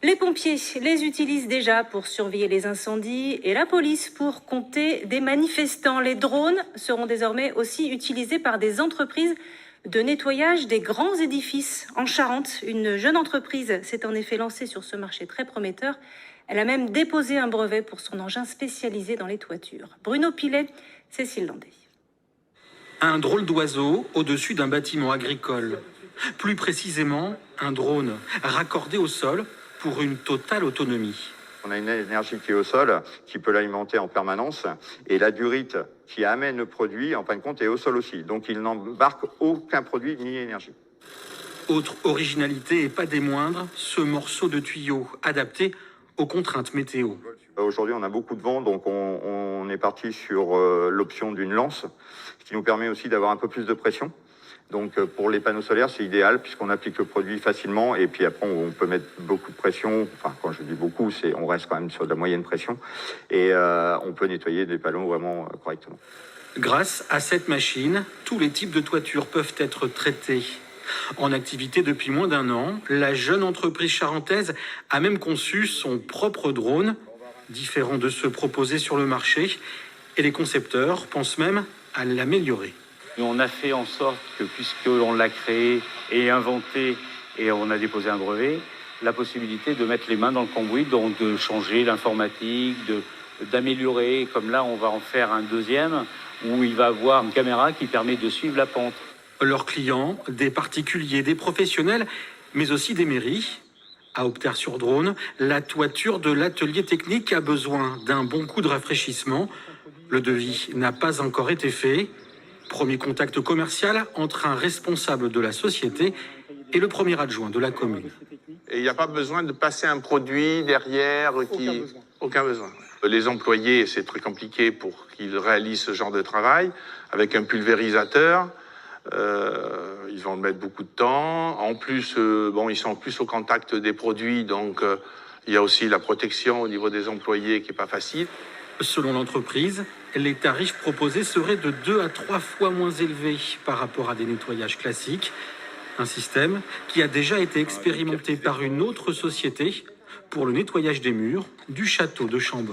Les pompiers les utilisent déjà pour surveiller les incendies et la police pour compter des manifestants. Les drones seront désormais aussi utilisés par des entreprises de nettoyage des grands édifices. En Charente, une jeune entreprise s'est en effet lancée sur ce marché très prometteur. Elle a même déposé un brevet pour son engin spécialisé dans les toitures. Bruno Pilet, Cécile Landé. Un drôle d'oiseau au-dessus d'un bâtiment agricole. Plus précisément, un drone raccordé au sol pour une totale autonomie. On a une énergie qui est au sol, qui peut l'alimenter en permanence, et la durite qui amène le produit, en fin de compte, est au sol aussi. Donc il n'embarque aucun produit ni énergie. Autre originalité et pas des moindres, ce morceau de tuyau adapté aux contraintes météo. Aujourd'hui, on a beaucoup de vent, donc on est parti sur l'option d'une lance, ce qui nous permet aussi d'avoir un peu plus de pression. Donc pour les panneaux solaires, c'est idéal puisqu'on applique le produit facilement et puis après on peut mettre beaucoup de pression. Enfin, quand je dis beaucoup, on reste quand même sur de la moyenne pression et on peut nettoyer des panneaux vraiment correctement. Grâce à cette machine, tous les types de toitures peuvent être traités. En activité depuis moins d'un an, la jeune entreprise charentaise a même conçu son propre drone, différent de ceux proposés sur le marché, et les concepteurs pensent même à l'améliorer. On a fait en sorte que, puisque l'on l'a créé et inventé et on a déposé un brevet, la possibilité de mettre les mains dans le cambouis, donc de changer l'informatique, d'améliorer. Comme là, on va en faire un deuxième où il va avoir une caméra qui permet de suivre la pente. Leurs clients, des particuliers, des professionnels, mais aussi des mairies. À Opter-sur-Drone, la toiture de l'atelier technique a besoin d'un bon coup de rafraîchissement. Le devis n'a pas encore été fait. Premier contact commercial entre un responsable de la société et le premier adjoint de la commune. Et il n'y a pas besoin de passer un produit derrière Aucun besoin. Les employés, c'est très compliqué pour qu'ils réalisent ce genre de travail. Avec un pulvérisateur, ils vont mettre beaucoup de temps. En plus, ils sont plus au contact des produits, donc il y a aussi la protection au niveau des employés qui n'est pas facile. Selon l'entreprise, les tarifs proposés seraient de 2 à 3 fois moins élevés par rapport à des nettoyages classiques. Un système qui a déjà été expérimenté par une autre société pour le nettoyage des murs du château de Chambord.